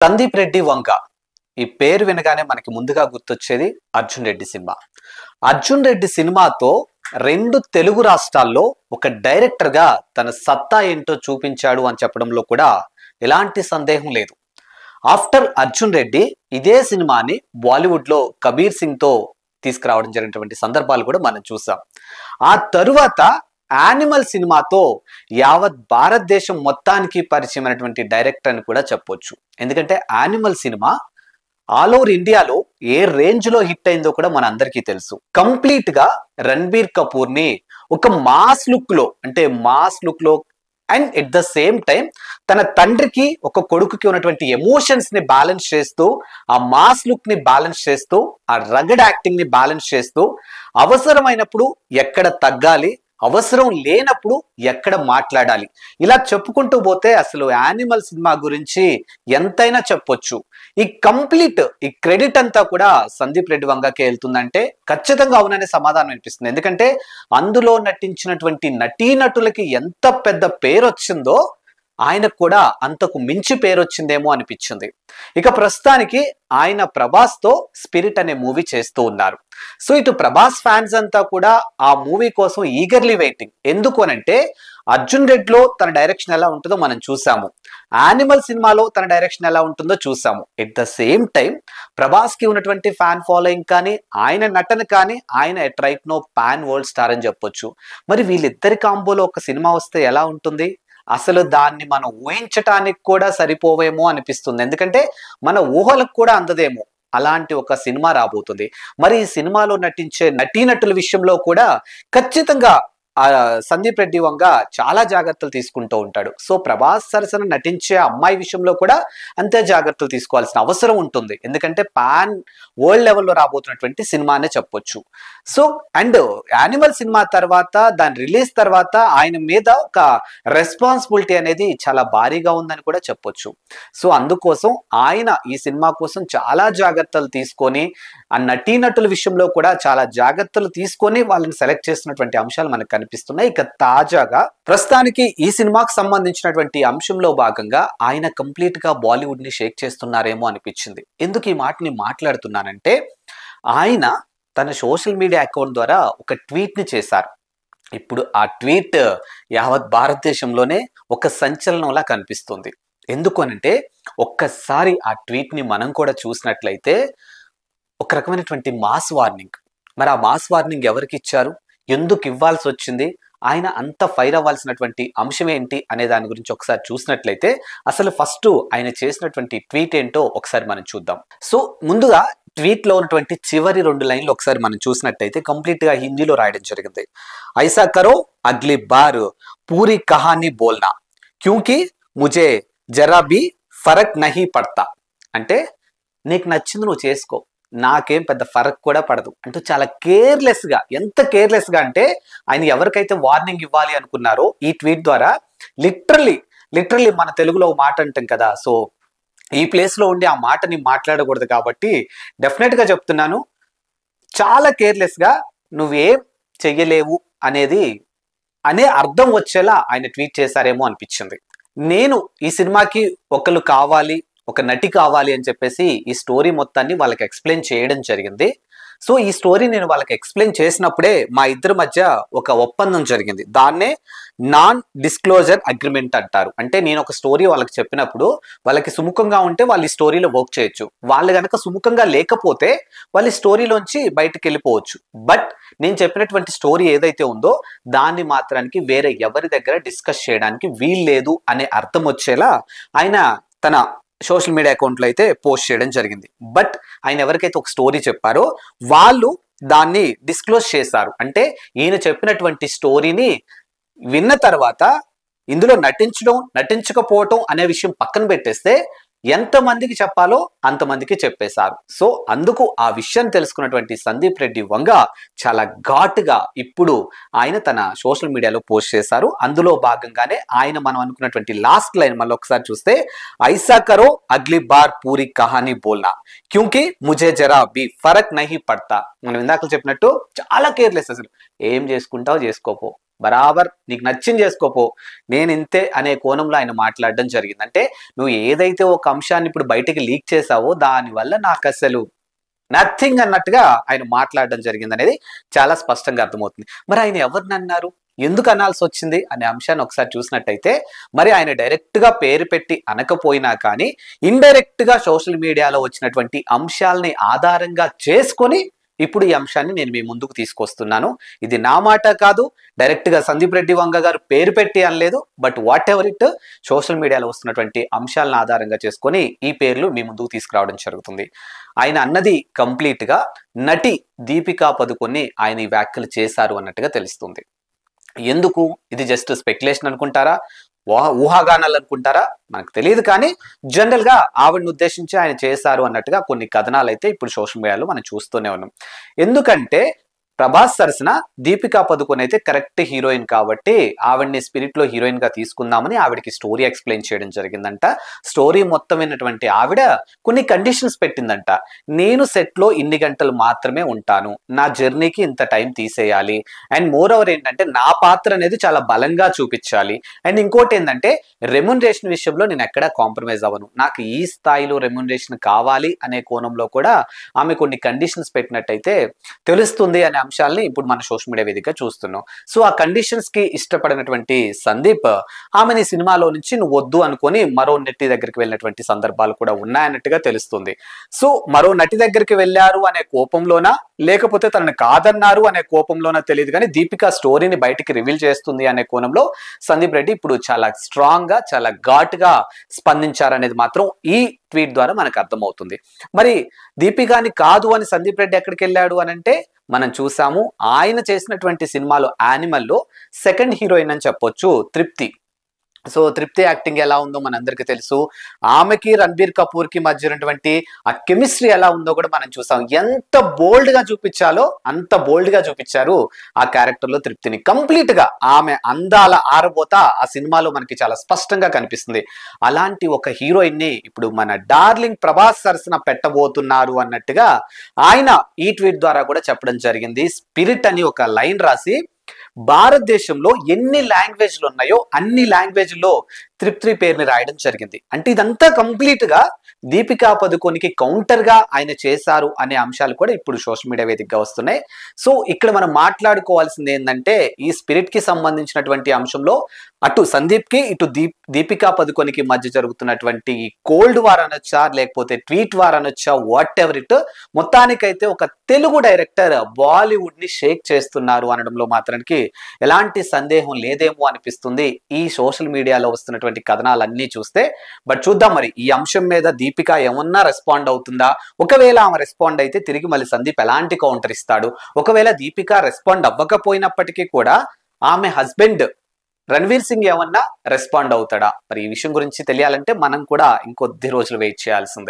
సందీప్ రెడ్డి వంగ ఈ పేరు వినగానే మనకి ముందుగా గుర్తొచ్చేది అర్జున్ రెడ్డి సినిమా. అర్జున్ రెడ్డి సినిమాతో రెండు తెలుగు రాష్ట్రాల్లో ఒక డైరెక్టర్ గా తన సత్తా ఏంటో చూపించాడు అని చెప్పడంలో కూడా ఎలాంటి సందేహం లేదు. ఆఫ్టర్ అర్జున్ రెడ్డి ఇదే సినిమాని బాలీవుడ్ లో కబీర్ సింగ్ తో తీసుకురావడం జరిగినటువంటి సందర్భాలు కూడా మనం చూసాం. ఆ తరువాత యానిమల్ సినిమాతో యావత్ భారతదేశం మొత్తానికి పరిచయమైనటువంటి డైరెక్టర్ అని కూడా చెప్పొచ్చు. ఎందుకంటే యానిమల్ సినిమా ఆల్ ఓవర్ ఇండియాలో ఏ రేంజ్ లో హిట్ అయిందో కూడా మన అందరికీ తెలుసు. కంప్లీట్ గా రణబీర్ కపూర్ ని ఒక మాస్ లుక్ లో and at the same time తన తండ్రికి ఒక కొడుకుకి ఉన్నటువంటి ఎమోషన్స్ ని బ్యాలెన్స్ చేస్తూ, ఆ మాస్ లుక్ ని బ్యాలెన్స్ చేస్తూ, ఆ రగడ్ యాక్టింగ్ ని బ్యాలెన్స్ చేస్తూ, అవసరమైనప్పుడు ఎక్కడ తగ్గాలి, అవసరం లేనప్పుడు ఎక్కడ మాట్లాడాలి, ఇలా చెప్పుకుంటూ పోతే అసలు యానిమల్ సినిమా గురించి ఎంతైనా చెప్పొచ్చు. ఈ క్రెడిట్ అంతా కూడా సందీప్ రెడ్డి వంగకే వెళ్తుందంటే ఖచ్చితంగా అవుననే సమాధానం అనిపిస్తుంది. ఎందుకంటే అందులో నటించినటువంటి నటీనటులకి ఎంత పెద్ద పేరు వచ్చిందో ఆయనకు కూడా అంతకు మించి పేరు వచ్చిందేమో అనిపించింది. ఇక ప్రస్తుతానికి ఆయన ప్రభాస్ తో స్పిరిట్ అనే మూవీ చేస్తూ ఉన్నారు. సో ఇటు ప్రభాస్ ఫ్యాన్స్ అంతా కూడా ఆ మూవీ కోసం ఈగర్లీ వెయిటింగ్. ఎందుకు అనంటే అర్జున్ రెడ్డిలో తన డైరెక్షన్ ఎలా ఉంటుందో మనం చూసాము, యానిమల్ సినిమాలో తన డైరెక్షన్ ఎలా ఉంటుందో చూసాము. At the same time Prabhas కి ఉన్నటువంటి ఫ్యాన్ ఫాలోయింగ్ కానీ, ఆయన నటన కానీ, ఆయన at right now pan world star అని చెప్పొచ్చు. మరి వీళ్ళిద్దరి కాంబోలో ఒక సినిమా వస్తే ఎలా ఉంటుంది? అసలు దాన్ని మనం ఊహించటానికి కూడా సరిపోవేమో అనిపిస్తుంది. ఎందుకంటే మన ఊహలకు కూడా అందదేమో అలాంటి ఒక సినిమా రాబోతుంది. మరి ఈ సినిమాలో నటించే నటీనటుల విషయంలో కూడా ఖచ్చితంగా సందీప్ రెడ్డి వంగ చాలా జాగ్రత్తలు తీసుకుంటూ ఉంటాడు. సో ప్రభాస్ సరసన నటించే అమ్మాయి విషయంలో కూడా అంతే జాగ్రత్తలు తీసుకోవాల్సిన అవసరం ఉంటుంది. ఎందుకంటే పాన్ వరల్డ్ లెవెల్లో రాబోతున్నటువంటి సినిమానే చెప్పొచ్చు. సో అండ్ యానిమల్ సినిమా తర్వాత, దాని రిలీజ్ తర్వాత ఆయన మీద ఒక రెస్పాన్సిబిలిటీ అనేది చాలా భారీగా ఉందని కూడా చెప్పొచ్చు. సో అందుకోసం ఆయన ఈ సినిమా కోసం చాలా జాగ్రత్తలు తీసుకొని, ఆ నటీనటుల విషయంలో కూడా చాలా జాగ్రత్తలు తీసుకొని వాళ్ళని సెలెక్ట్ చేసినటువంటి అంశాలు మనకు కనిపిస్తున్నాయి. ఇక తాజాగా ప్రస్తుతానికి ఈ సినిమాకు సంబంధించినటువంటి అంశంలో భాగంగా ఆయన కంప్లీట్ గా బాలీవుడ్ ని షేక్ చేస్తున్నారేమో అనిపించింది. ఎందుకు ఈ మాటని మాట్లాడుతున్నానంటే ఆయన తన సోషల్ మీడియా అకౌంట్ ద్వారా ఒక ట్వీట్ ని చేశారు. ఇప్పుడు ఆ ట్వీట్ యావత్ భారతదేశంలోనే ఒక సంచలనంలా కనిపిస్తుంది. ఎందుకు అనంటే ఒక్కసారి ఆ ట్వీట్ ని మనం కూడా చూసినట్లయితే ఒక రకమైనటువంటి మాస్ వార్నింగ్. మరి ఆ మాస్ వార్నింగ్ ఎవరికి ఇచ్చారు, ఎందుకు ఇవ్వాల్సి వచ్చింది, ఆయన అంత ఫైర్ అవ్వాల్సినటువంటి అంశం ఏంటి అనే దాని గురించి ఒకసారి చూసినట్లయితే అసలు ఫస్ట్ ఆయన చేసినటువంటి ట్వీట్ ఏంటో ఒకసారి మనం చూద్దాం. సో ముందుగా ట్వీట్ లో ఉన్నటువంటి చివరి 2 లైన్లు ఒకసారి మనం చూసినట్టయితే కంప్లీట్ గా హిందీలో రాయడం జరిగింది. ఐసా కరో అగ్లీ బార్ పూరీ కహానీ బోల్నా క్యూంకి ముజే జరా బి ఫరక్ నహీ పడతా. అంటే నీకు నచ్చింది నువ్వు చేసుకో, నాకేం పెద్ద ఫరక్ కూడా పడదు అంటూ చాలా కేర్లెస్ గా, ఎంత కేర్లెస్ గా అంటే ఆయన ఎవరికైతే వార్నింగ్ ఇవ్వాలి అనుకున్నారో ఈ ట్వీట్ ద్వారా లిటరల్లీ మన తెలుగులో మాట అంటాం కదా, సో ఈ ప్లేస్ లో ఉండి ఆ మాటని మాట్లాడకూడదు కాబట్టి డెఫినెట్ గా చెప్తున్నాను, చాలా కేర్లెస్ గా నువ్వేం చెయ్యలేవు అనే అర్థం వచ్చేలా ఆయన ట్వీట్ చేశారేమో అనిపించింది. నేను ఈ సినిమాకి ఒకళ్ళు కావాలి, ఒక నటి కావాలి అని చెప్పేసి ఈ స్టోరీ మొత్తాన్ని వాళ్ళకి ఎక్స్ప్లెయిన్ చేయడం జరిగింది. సో ఈ స్టోరీ నేను వాళ్ళకి ఎక్స్ప్లెయిన్ చేసినప్పుడే మా ఇద్దరి మధ్య ఒక ఒప్పందం జరిగింది. దాన్నే నాన్ డిస్క్లోజర్ అగ్రిమెంట్ అంటారు. అంటే నేను ఒక స్టోరీ వాళ్ళకి చెప్పినప్పుడు వాళ్ళకి సుముఖంగా ఉంటే వాళ్ళు ఈ స్టోరీలో వర్క్ చేయొచ్చు, వాళ్ళు కనుక సుముఖంగా లేకపోతే వాళ్ళు ఈ స్టోరీలోంచి బయటకు వెళ్ళిపోవచ్చు. బట్ నేను చెప్పినటువంటి స్టోరీ ఏదైతే ఉందో దాన్ని మాత్రానికి వేరే ఎవరి దగ్గర డిస్కస్ చేయడానికి వీల్లేదు అనే అర్థం వచ్చేలా ఆయన తన సోషల్ మీడియా అకౌంట్లో అయితే పోస్ట్ చేయడం జరిగింది. బట్ ఆయన ఎవరికైతే ఒక స్టోరీ చెప్పారో వాళ్ళు దాన్ని డిస్క్లోజ్ చేశారు. అంటే ఈయన చెప్పినటువంటి స్టోరీని విన్న తర్వాత ఇందులో నటించకపోవటం అనే విషయం పక్కన పెట్టేస్తే ఎంతమందికి చెప్పాలో అంతమందికి చెప్పేశారు. సో అందుకు ఆ విషయం తెలుసుకున్నటువంటి సందీప్ రెడ్డి వంగ చాలా ఘాటుగా ఇప్పుడు ఆయన తన సోషల్ మీడియాలో పోస్ట్ చేశారు. అందులో భాగంగానే ఆయన మనం అనుకున్నటువంటి లాస్ట్ లైన్ మళ్ళీ ఒకసారి చూస్తే, ఐసా కరో అగ్లీ బార్ పూరీ కహానీ బోల్నా క్యూంకి ముజే జరా బి ఫరక్ నహీ పడతా. మనం ఇందాక చెప్పినట్టు చాలా కేర్లెస్, అసలు ఏం చేసుకుంటావో చేసుకోపో, బరాబర్ నీకు నచ్చింది చేసుకోపో, నేను ఇంతే అనే కోణంలో ఆయన మాట్లాడడం జరిగింది. అంటే నువ్వు ఏదైతే ఒక అంశాన్ని ఇప్పుడు బయటికి లీక్ చేసావో దానివల్ల నాకు అసలు నథింగ్ అన్నట్టుగా ఆయన మాట్లాడడం జరిగింది అనేది చాలా స్పష్టంగా అర్థమవుతుంది. మరి ఆయన ఎవరిని అన్నారు, ఎందుకు అనాల్సి వచ్చింది అనే అంశాన్ని ఒకసారి చూసినట్టయితే, మరి ఆయన డైరెక్ట్ గా పేరు పెట్టి అనకపోయినా కానీ ఇండైరెక్ట్ గా సోషల్ మీడియాలో వచ్చినటువంటి అంశాలని ఆధారంగా చేసుకొని ఇప్పుడు ఈ అంశాన్ని నేను మీ ముందుకు తీసుకొస్తున్నాను. ఇది నా మాట కాదు, డైరెక్ట్ గా సందీప్ రెడ్డి వంగ గారు పేరు పెట్టి అనలేదు. But what ever it, social మీడియాలో వస్తున్నటువంటి అంశాలను ఆధారంగా చేసుకొని ఈ పేర్లు మీ ముందుకు తీసుకురావడం జరుగుతుంది. ఆయన అన్నది కంప్లీట్ గా నటి దీపికా పదుకొన్ని ఆయన ఈ వ్యాఖ్యలు చేశారు అన్నట్టుగా తెలుస్తుంది. ఎందుకు, ఇది జస్ట్ స్పెక్యులేషన్ అనుకుంటారా, ఊహాగానాలు అనుకుంటారా మనకు తెలియదు. కానీ జనరల్ గా ఆవిడని ఉద్దేశించి ఆయన చేశారు అన్నట్టుగా కొన్ని కథనాలు అయితే ఇప్పుడు సోషల్ మీడియాలో మనం చూస్తూనే ఉన్నాం. ఎందుకంటే ప్రభాస్ సరసన దీపికా పదుకొన్ అయితే కరెక్ట్ హీరోయిన్ కాబట్టి ఆవిడ్ని స్పిరిట్ లో హీరోయిన్ గా తీసుకుందామని ఆవిడకి స్టోరీ ఎక్స్ప్లెయిన్ చేయడం జరిగిందంట. స్టోరీ మొత్తం విన్నటువంటి ఆవిడ కొన్ని కండిషన్స్ పెట్టిందంట. నేను సెట్ లో ఇన్ని గంటలు మాత్రమే ఉంటాను, నా జర్నీకి ఇంత టైం తీసేయాలి, అండ్ మోర్ ఓవర్ ఏంటంటే నా పాత్ర అనేది చాలా బలంగా చూపించాలి, అండ్ ఇంకోటి ఏంటంటే రెమ్యునరేషన్ విషయంలో నేను ఎక్కడా కాంప్రమైజ్ అవ్వను, నాకు ఈ స్థాయిలో రెమ్యునరేషన్ కావాలి అనే కోణంలో కూడా ఆమె కొన్ని కండిషన్స్ పెట్టినట్టయితే తెలుస్తుంది అనే అంశాలని ఇప్పుడు మన సోషల్ మీడియా వేదికగా చూస్తున్నాం. సో ఆ కండిషన్స్ కి ఇష్టపడినటువంటి సందీప్ ఆమెని సినిమాలో నుంచి నువ్వు వద్దు అనుకొని మరో నటి దగ్గరికి వెళ్ళినటువంటి సందర్భాలు కూడా ఉన్నాయన్నట్టుగా తెలుస్తుంది. సో మరో నటి దగ్గరికి వెళ్ళారు అనే కోపంలోనా లేకపోతే తనని కాదన్నారు అనే కోపంలోనా తెలియదు, కానీ దీపికా స్టోరీని బయటికి రివీల్ చేస్తుంది అనే కోణంలో సందీప్ రెడ్డి ఇప్పుడు చాలా స్ట్రాంగ్ గా చాలా ఘాటుగా స్పందించారనేది మాత్రం ఈ ట్వీట్ ద్వారా మనకు అర్థమవుతుంది. మరి దీపికాని కాదు అని సందీప్ రెడ్డి ఎక్కడికి వెళ్ళాడు అని అంటే మనం చూసాము, ఆయన చేసినటువంటి సినిమాలో యానిమల్లో సెకండ్ హీరోయిన్ అని చెప్పొచ్చు తృప్తి. సో తృప్తి యాక్టింగ్ ఎలా ఉందో మనందరికీ తెలుసు. ఆమెకి రణబీర్ కపూర్ కి మధ్య ఉన్నటువంటి ఆ కెమిస్ట్రీ ఎలా ఉందో కూడా మనం చూసాం. ఎంత బోల్డ్ గా చూపించాలో అంత బోల్డ్ గా చూపించారు ఆ క్యారెక్టర్ లో తృప్తిని. కంప్లీట్ గా ఆమె అందాల ఆరబోత ఆ సినిమాలో మనకి చాలా స్పష్టంగా కనిపిస్తుంది. అలాంటి ఒక హీరోయిన్ ని ఇప్పుడు మన డార్లింగ్ ప్రభాస్ సరసన పెట్టబోతున్నారు అన్నట్టుగా ఆయన ఈ ట్వీట్ ద్వారా కూడా చెప్పడం జరిగింది. స్పిరిట్ అని ఒక లైన్ రాసి భారతదేశంలో ఎన్ని లాంగ్వేజ్లు ఉన్నాయో అన్ని లాంగ్వేజ్లో తృప్తి పేరుని రాయడం జరిగింది. అంటే ఇదంతా కంప్లీట్ గా దీపికా పదుకొనికి కౌంటర్ గా ఆయన చేశారు అనే అంశాలు కూడా ఇప్పుడు సోషల్ మీడియా వేదికగా వస్తున్నాయి. సో ఇక్కడ మనం మాట్లాడుకోవాల్సింది ఏంటంటే ఈ స్పిరిట్ కి సంబంధించినటువంటి అంశంలో అటు సందీప్ కి ఇటు దీపికా పదుకొనికి మధ్య జరుగుతున్నటువంటి కోల్డ్ వార్ అనొచ్చా లేకపోతే ట్వీట్ వార్ అనొచ్చా, వాట్ ఎవర్ ఇట్, మొత్తానికైతే ఒక తెలుగు డైరెక్టర్ బాలీవుడ్ ని షేక్ చేస్తున్నారు అనడంలో మాత్రానికి ఎలాంటి సందేహం లేదేమో అనిపిస్తుంది ఈ సోషల్ మీడియాలో వస్తున్నటువంటి కథనాలన్నీ చూస్తే. బట్ చూద్దాం మరి ఈ అంశం మీద దీపిక ఏమన్నా రెస్పాండ్ అవుతుందా, ఒకవేళ ఆమె రెస్పాండ్ అయితే తిరిగి మళ్ళీ సందీప్ ఎలాంటి కౌంటర్ ఇస్తాడు, ఒకవేళ దీపిక రెస్పాండ్ అవ్వకపోయినప్పటికీ కూడా ఆమె హస్బెండ్ రణ్వీర్ సింగ్ ఏమన్నా రెస్పాండ్ అవుతాడా, మరి ఈ విషయం గురించి తెలియాలంటే మనం కూడా ఇంకొద్ది రోజులు వెయిట్ చేయాల్సిందే.